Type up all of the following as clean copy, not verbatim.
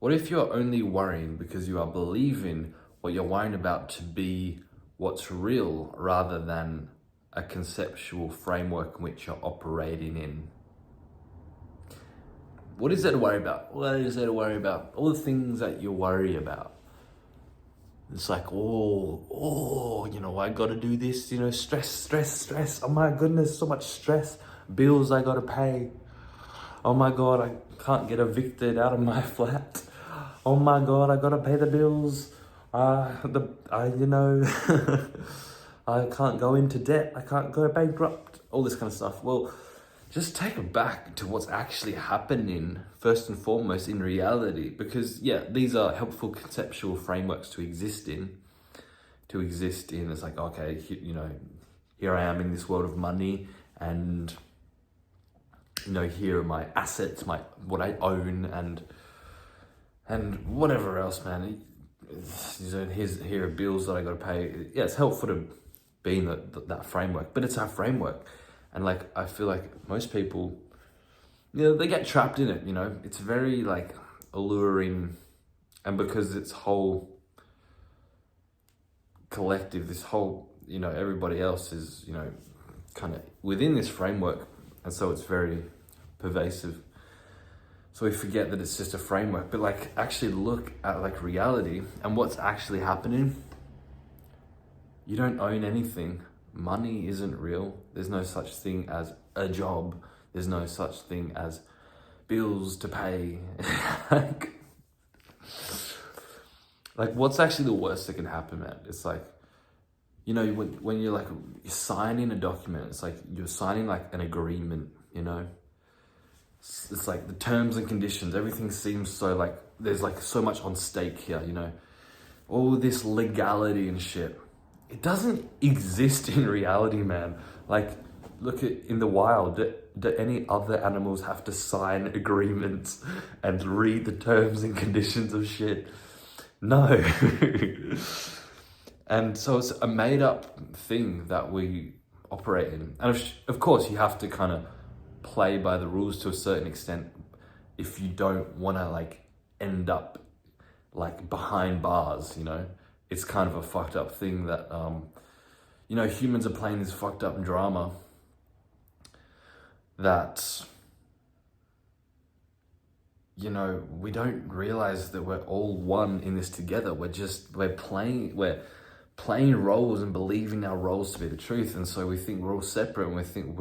What if you're only worrying because you are believing what you're worrying about to be what's real rather than a conceptual framework in which you're operating in? What is there to worry about? What is there to worry about? All the things that you worry about. It's like, I gotta do this, stress. Oh my goodness, so much stress. Bills I gotta pay. Oh my God, I can't get evicted out of my flat. Oh my God, I gotta pay the bills. I can't go into debt. I can't go bankrupt. All this kind of stuff. Well, just take it back to what's actually happening first and foremost in reality, because these are helpful conceptual frameworks to exist in. It's like, okay, here I am in this world of money, and here are my assets, what I own, and whatever else, man. Here are bills that I got to pay. Yeah, it's helpful to be in that framework, but it's our framework. And like, I feel like most people, they get trapped in it, it's very like alluring. And because it's whole collective, this whole, everybody else is, kind of within this framework. And so it's very pervasive. So we forget that it's just a framework, but like actually look at like reality and what's actually happening. You don't own anything. Money isn't real. There's no such thing as a job. There's no such thing as bills to pay. like what's actually the worst that can happen, man? It's like, when you're like signing a document, it's like you're signing like an agreement, It's like the terms and conditions, everything seems so like, there's like so much on stake here, all this legality and shit. It doesn't exist in reality, man. Like, look in the wild, do any other animals have to sign agreements and read the terms and conditions of shit? No. And so it's a made up thing that we operate in. And of course you have to kind of play by the rules to a certain extent if you don't want to like end up like behind bars. It's kind of a fucked up thing that humans are playing this fucked up drama that we don't realize that we're all one in this together. We're playing roles and believing our roles to be the truth, and so we think we're all separate, and we think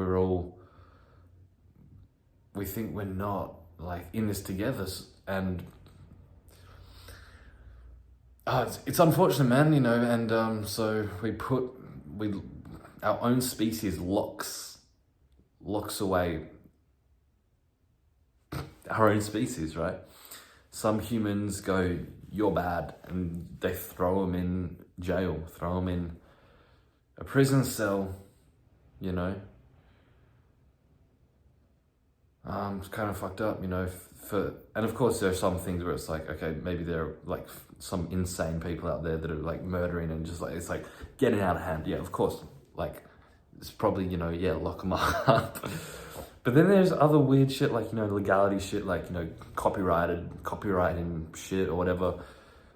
we're not like in this together. And it's unfortunate, man, and so our own species locks away our own species, right? Some humans go, you're bad, and they throw them in jail, throw them in a prison cell, It's kind of fucked up, and of course there are some things where it's like, okay, maybe there are like some insane people out there that are like murdering and just like, it's like getting out of hand. Yeah, of course, like it's probably, lock them up. But then there's other weird shit like, legality shit, like, copywriting shit or whatever.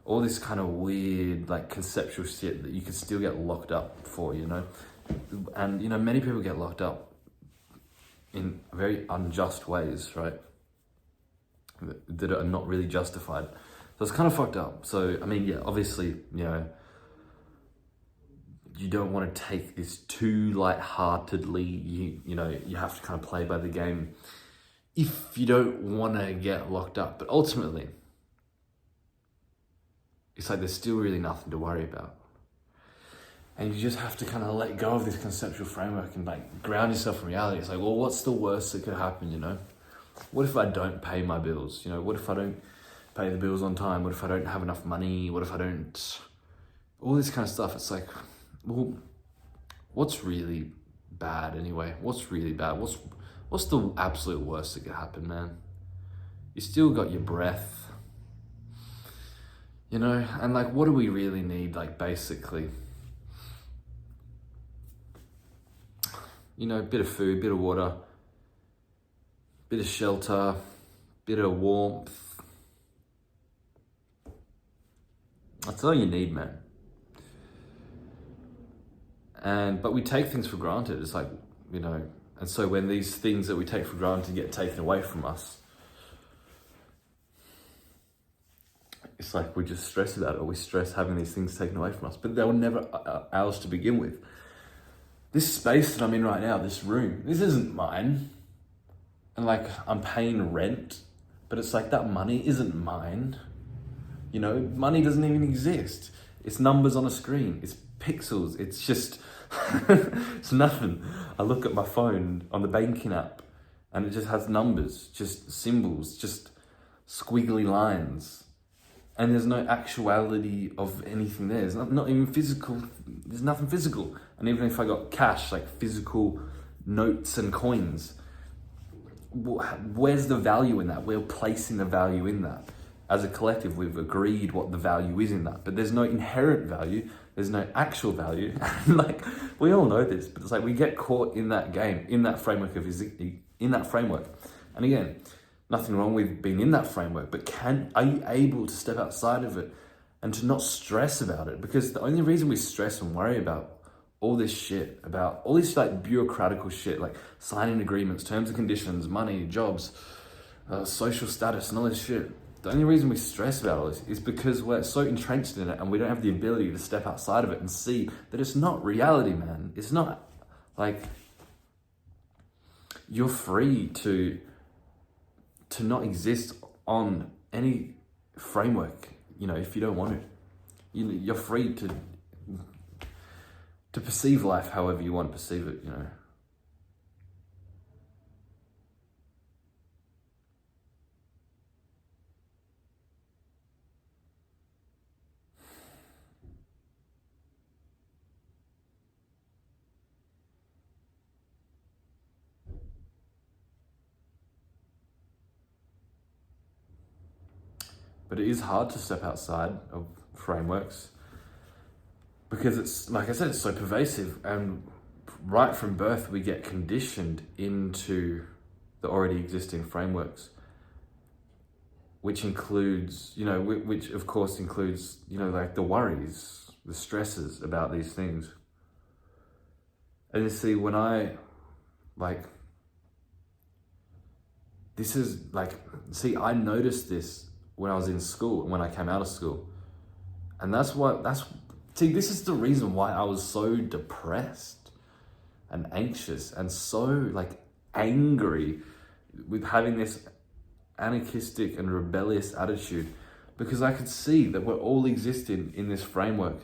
All this kind of weird, like conceptual shit that you could still get locked up for, And, many people get locked up in very unjust ways, right? That are not really justified. So it's kind of fucked up. So, I mean, obviously, you don't want to take this too lightheartedly. You have to kind of play by the game if you don't want to get locked up. But ultimately, it's like there's still really nothing to worry about. And you just have to kind of let go of this conceptual framework and like ground yourself in reality. It's like, well, what's the worst that could happen, What if I don't pay my bills? What if I don't pay the bills on time? What if I don't have enough money? What if I don't... All this kind of stuff. It's like, well, what's really bad anyway? What's really bad? What's the absolute worst that could happen, man? You still got your breath, and like, what do we really need? Like, basically, a bit of food, bit of water, bit of shelter, bit of warmth, That's all you need, man. But we take things for granted. It's like, you know, and so when these things that we take for granted get taken away from us, it's like we just stress about it, or we stress having these things taken away from us, but they were never ours to begin with. This space that I'm in right now, this room, this isn't mine. And like, I'm paying rent, but it's like that money isn't mine. You know, money doesn't even exist. It's numbers on a screen. It's pixels. It's just, it's nothing. I look at my phone on the banking app and it just has numbers, just symbols, just squiggly lines. And there's no actuality of anything there. There's not even physical. There's nothing physical. And even if I got cash, like physical notes and coins, where's the value in that? We're placing the value in that. As a collective, we've agreed what the value is in that, but there's no inherent value. There's no actual value. Like, we all know this, but it's like we get caught in that game, in that framework of in that framework. And again, nothing wrong with being in that framework, but are you able to step outside of it and to not stress about it? Because the only reason we stress and worry about all this shit, about all this like bureaucratical shit, like signing agreements, terms and conditions, money, jobs, social status and all this shit. The only reason we stress about all this is because we're so entrenched in it and we don't have the ability to step outside of it and see that it's not reality, man. It's not like you're free to not exist on any framework, you know, if you don't want to. You're free to perceive life however you want to perceive it, you know. But it is hard to step outside of frameworks because it's, like I said, it's so pervasive, and right from birth we get conditioned into the already existing frameworks, which includes, you know, which of course includes, you know, like the worries, the stresses about these things. And you see, when I noticed this when I was in school and when I came out of school. And this is the reason why I was so depressed and anxious and so like angry with having this anarchistic and rebellious attitude, because I could see that we're all existing in this framework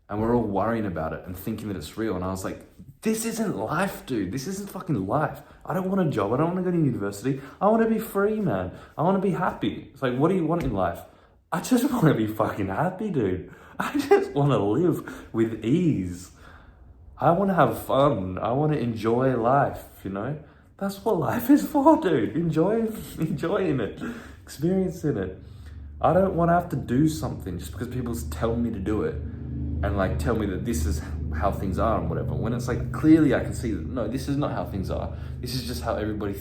and we're all worrying about it and thinking that it's real. And I was like, this isn't life, dude. This isn't fucking life. I don't want a job. I don't want to go to university. I want to be free, man. I want to be happy. It's like, what do you want in life? I just want to be fucking happy, dude. I just want to live with ease. I want to have fun. I want to enjoy life, you know? That's what life is for, dude. Enjoying it, experiencing it. I don't want to have to do something just because people tell me to do it and like tell me that this is how things are and whatever. When it's like, clearly I can see that, no, this is not how things are. This is just how everybody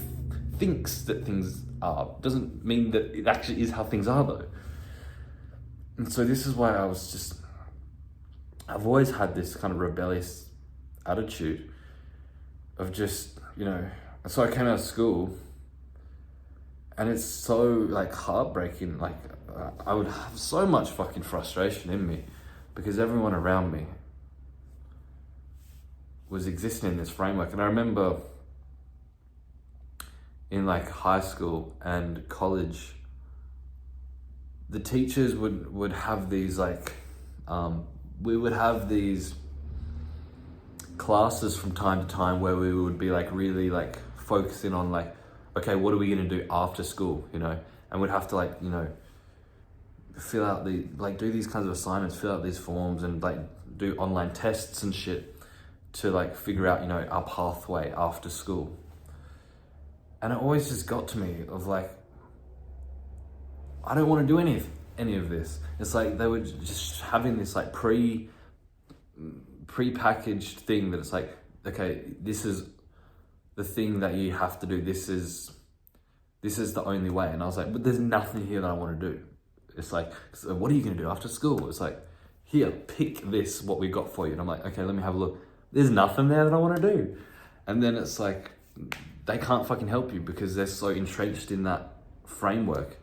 thinks that things are. Doesn't mean that it actually is how things are though. And so this is why I've always had this kind of rebellious attitude of just, you know, so I came out of school and it's so like heartbreaking. Like I would have so much fucking frustration in me because everyone around me was existing in this framework. And I remember in like high school and college, the teachers would have these like, we would have these classes from time to time where we would be like really like focusing on like, okay, what are we gonna do after school, you know? And we'd have to like, you know, do these kinds of assignments, fill out these forms and like do online tests and shit to like figure out, you know, our pathway after school. And it always just got to me of like, I don't want to do any of this. It's like they were just having this like pre-packaged thing that it's like, okay, this is the thing that you have to do. This is the only way. And I was like, but there's nothing here that I want to do. It's like, so what are you going to do after school? It's like, here, pick this, what we got for you. And I'm like, okay, let me have a look. There's nothing there that I want to do. And then it's like, they can't fucking help you because they're so entrenched in that framework.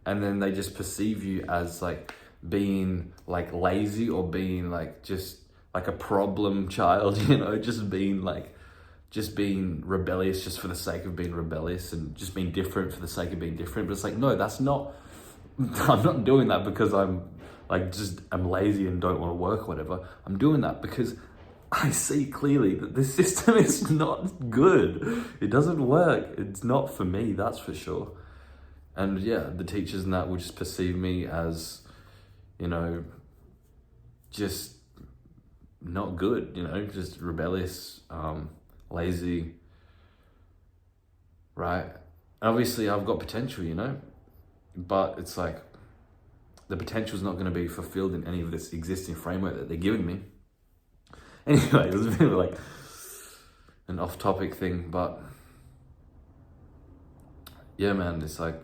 And then they just perceive you as like being like lazy or being like just like a problem child, you know, just being rebellious just for the sake of being rebellious and just being different for the sake of being different. But it's like, no, that's not, I'm not doing that because I'm lazy and don't want to work or whatever. I'm doing that because I see clearly that this system is not good. It doesn't work. It's not for me, that's for sure. And yeah, the teachers and that will just perceive me as, you know, just not good, you know, just rebellious, lazy, right? Obviously I've got potential, you know, but it's like the potential is not going to be fulfilled in any of this existing framework that they're giving me. Anyway, it was a bit of like an off-topic thing, but yeah, man, it's like,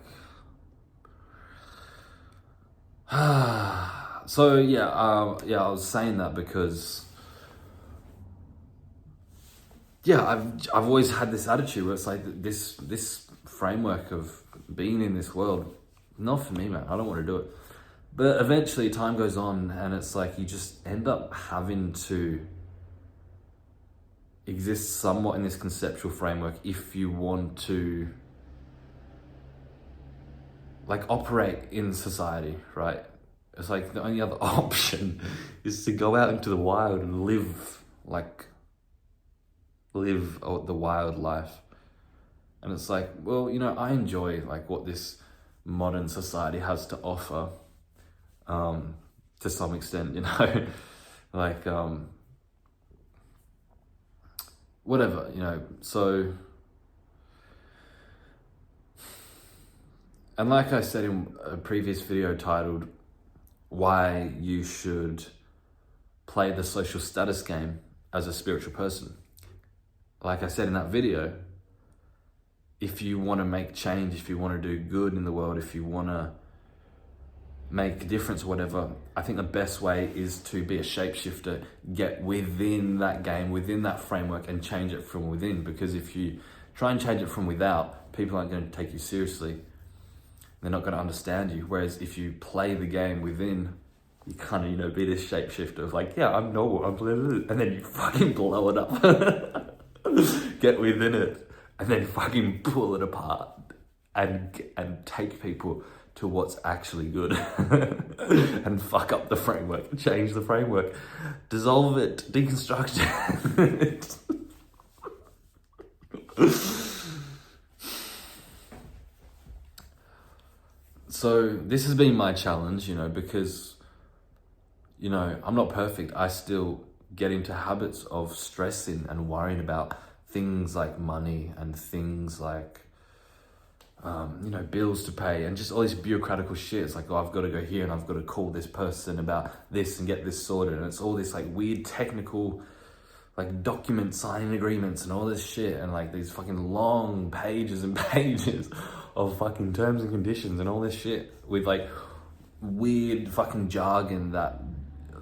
so yeah, I was saying that because, yeah, I've always had this attitude where it's like this framework of being in this world, not for me, man. I don't want to do it. But eventually time goes on and it's like you just end up having to exist somewhat in this conceptual framework if you want to like operate in society, right? It's like the only other option is to go out into the wild and live the wild life. And it's like, well, you know, I enjoy like what this modern society has to offer, to some extent, you know, like, whatever, you know, so, and like I said in a previous video titled, why you should play the social status game as a spiritual person. Like I said in that video, if you want to make change, if you want to do good in the world, if you want to make a difference or whatever, I think the best way is to be a shapeshifter, get within that game, within that framework and change it from within. Because if you try and change it from without, people aren't going to take you seriously. They're not going to understand you. Whereas if you play the game within, you kind of, you know, be this shapeshifter of like, yeah, I'm normal, and then you fucking blow it up. Get within it and then fucking pull it apart and take people to what's actually good and fuck up the framework, change the framework, dissolve it, deconstruct it. So this has been my challenge, you know, because, you know, I'm not perfect. I still get into habits of stressing and worrying about things like money and things like, you know, bills to pay and just all this bureaucratical shit. It's like, oh, I've got to go here and I've got to call this person about this and get this sorted. And it's all this like weird technical, like document signing agreements and all this shit. And like these fucking long pages and pages of fucking terms and conditions and all this shit with like weird fucking jargon that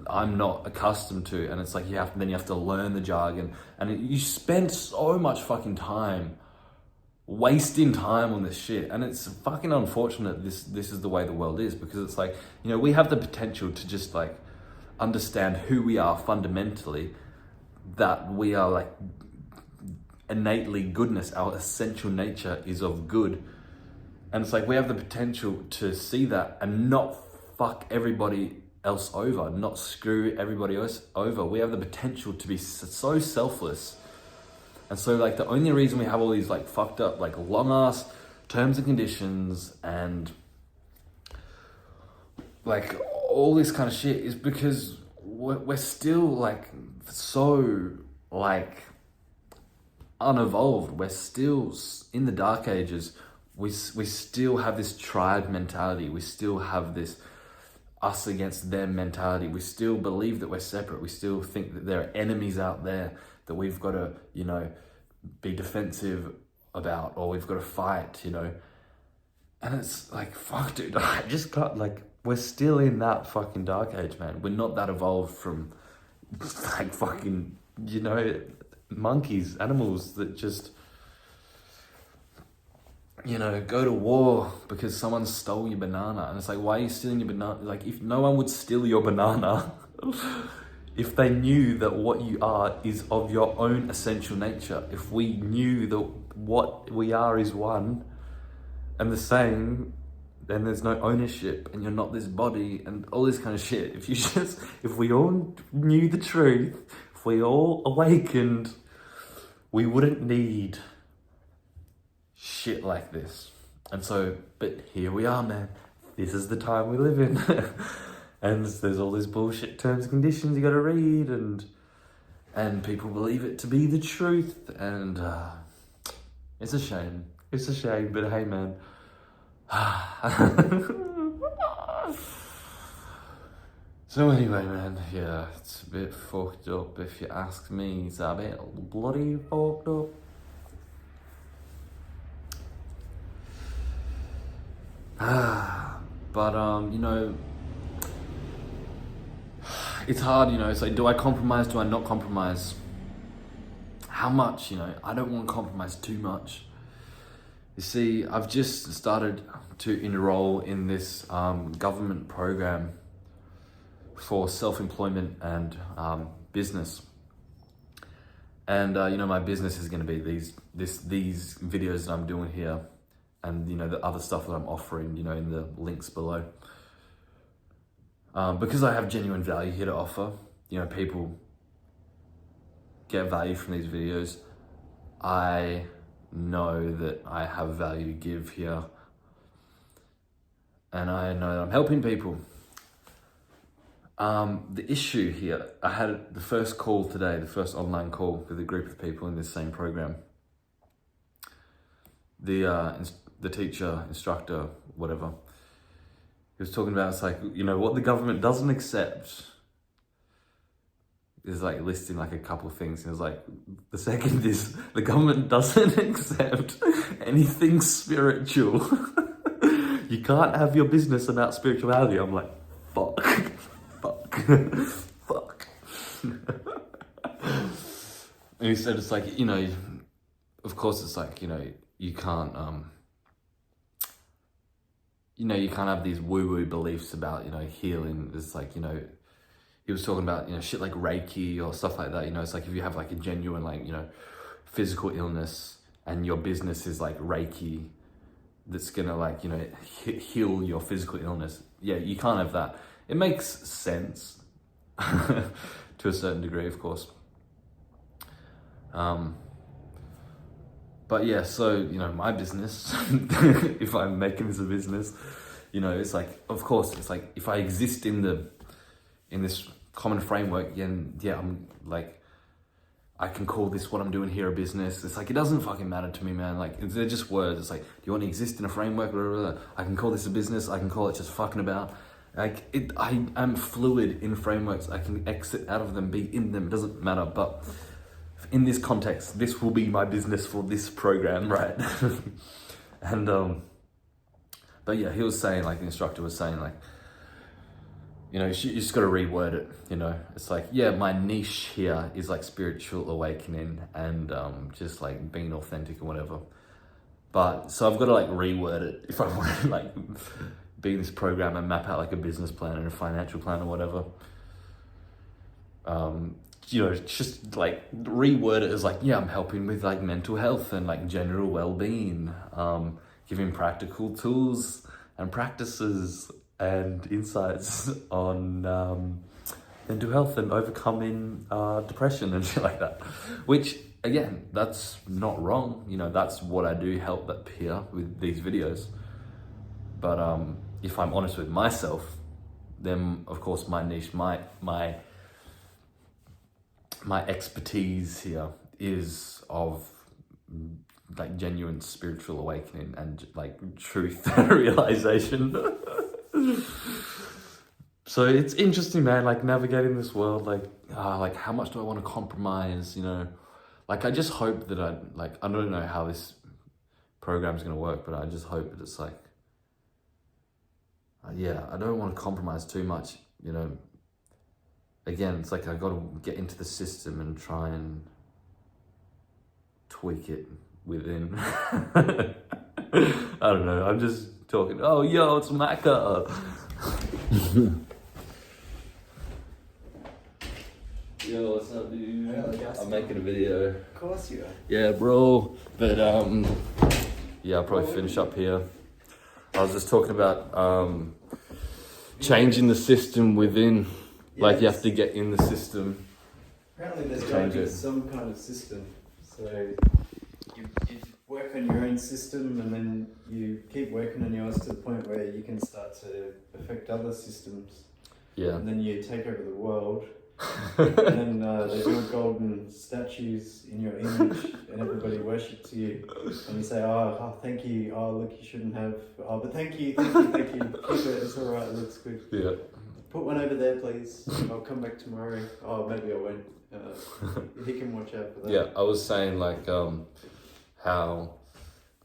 I'm not accustomed to. And it's like, you have to learn the jargon and you spend so much fucking time wasting time on this shit. And it's fucking unfortunate this is the way the world is, because it's like, you know, we have the potential to just like understand who we are fundamentally, that we are like innately goodness, our essential nature is of good. And it's like, we have the potential to see that and not fuck everybody else over, not screw everybody else over. We have the potential to be so selfless. And so like the only reason we have all these like fucked up, like long ass terms and conditions and like all this kind of shit is because we're still like so like unevolved. We're still in the dark ages. We still have this tribe mentality. We still have this us against them mentality. We still believe that we're separate. We still think that there are enemies out there that we've got to, you know, be defensive about, or we've got to fight, you know. And it's like, fuck, dude, I just got, like, we're still in that fucking dark age, man. We're not that evolved from, like, fucking, you know, monkeys, animals that just, you know, go to war because someone stole your banana. And it's like, why are you stealing your banana? Like, if no one would steal your banana, if they knew that what you are is of your own essential nature, if we knew that what we are is one and the same, then there's no ownership and you're not this body and all this kind of shit. If we all knew the truth, if we all awakened, we wouldn't need shit like this. And so, but here we are, man. This is the time we live in. And there's all these bullshit terms and conditions you gotta read, and people believe it to be the truth, and it's a shame. It's a shame, but hey, man. So anyway, man, yeah, it's a bit fucked up if you ask me. It's a bit bloody fucked up. But you know, it's hard, you know. It's like, do I compromise? Do I not compromise? How much, you know? I don't want to compromise too much. You see, I've just started to enroll in this government program for self-employment and business. And you know, my business is going to be these videos that I'm doing here, and you know, the other stuff that I'm offering, you know, in the links below. Because I have genuine value here to offer, you know, people get value from these videos. I know that I have value to give here, and I know that I'm helping people. The issue here, I had the first call today, the first online call with a group of people in this same program. The teacher, instructor, whatever, he was talking about, it's like, you know, what the government doesn't accept is like listing like a couple of things. And it was like, the second is the government doesn't accept anything spiritual. You can't have your business about spirituality. I'm like, fuck, fuck. And he said, it's like, you know, of course it's like, you know, you can't, you know, you can't have these woo-woo beliefs about, you know, healing. It's like, you know, he was talking about, you know, shit like Reiki or stuff like that. You know, it's like if you have like a genuine, like, you know, physical illness and your business is like Reiki, that's gonna like, you know, heal your physical illness. Yeah, you can't have that. It makes sense to a certain degree, of course. But yeah, so, you know, my business, if I'm making this a business, you know, it's like, of course, it's like, if I exist in this common framework, then yeah, I'm like, I can call this what I'm doing here a business. It's like, it doesn't fucking matter to me, man. Like, they're just words. It's like, do you want to exist in a framework? Blah, blah, blah. I can call this a business. I can call it just fucking about. Like, I am fluid in frameworks. I can exit out of them, be in them. It doesn't matter. But in this context, this will be my business for this program, right? And but yeah, he was saying, like, the instructor was saying, like, you know, you just got to reword it. You know, it's like, yeah, my niche here is like spiritual awakening and just like being authentic or whatever. But so I've got to like reword it if I want to like be in this program and map out like a business plan and a financial plan or whatever. You know, just like reword it as like, yeah, I'm helping with like mental health and like general well-being, giving practical tools and practices and insights on mental health and overcoming depression and shit like that. Which, again, that's not wrong. You know, that's what I do, help that peer with these videos. But if I'm honest with myself, then of course my niche, my expertise here is of like genuine spiritual awakening and like truth realization. So it's interesting, man, like navigating this world, like how much do I want to compromise, you know? Like, I just hope that I don't know how this program's going to work, but I just hope that it's like, yeah, I don't want to compromise too much, you know. Again, it's like I got to get into the system and try and tweak it within. I don't know. I'm just talking. Oh, yo, it's Macca. Yo, what's up, dude? Hello, I'm making a video. Of course you are. Yeah, bro. But yeah, I'll probably finish up here. I was just talking about changing the system within. Like you have to get in the system. Apparently there's Change going to be it. some kind of system. So you work on your own system and then you keep working on yours to the point where you can start to affect other systems. Yeah. And then you take over the world. And then they build golden statues in your image and everybody worships you. And you say, oh, thank you. Oh, look, you shouldn't have. Oh, but thank you. Keep it. It's all right. It looks good. Yeah. Put one over there, please. I'll come back tomorrow. Oh, maybe I won't. He can watch out for that. Yeah, I was saying like how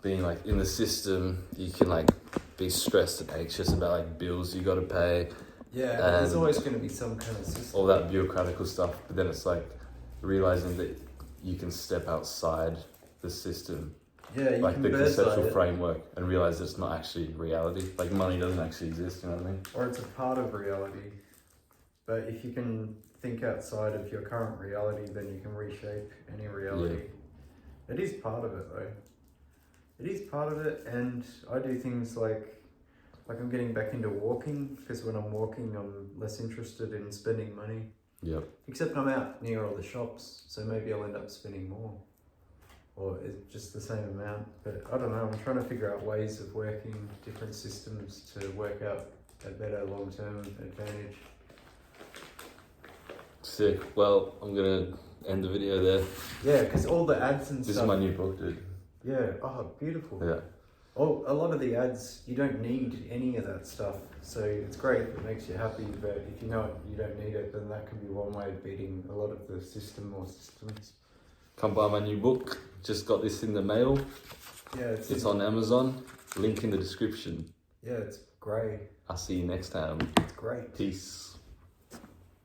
being like in the system, you can like be stressed and anxious about like bills you got to pay, Yeah, there's always going to be some kind of system. all that bureaucratical stuff. But then it's like realizing that you can step outside the system, Yeah, you like can the bird's conceptual eye it. framework, and realize it's not actually reality. Like money doesn't actually exist. You know what I mean? Or it's a part of reality. But if you can think outside of your current reality, then you can reshape any reality. Yeah. It is part of it, though. It is part of it, and I do things like I'm getting back into walking, because when I'm walking, I'm less interested in spending money. Yep. Except I'm out near all the shops, so maybe I'll end up spending more. Or it's just the same amount. But I don't know, I'm trying to figure out ways of working different systems to work out a better long-term advantage. Sick. Well, I'm gonna end the video there. Yeah, because all the ads and This stuff. is my new book, dude. Yeah, oh, beautiful. Yeah. Oh, a lot of the ads, you don't need any of that stuff. So it's great, it makes you happy, but if you know you don't need it, then that can be one way of beating a lot of the system or systems. Come buy my new book. Just got this in the mail. Yeah, It's on Amazon. Link in the description. Yeah, it's great. I'll see you next time. It's great. Peace.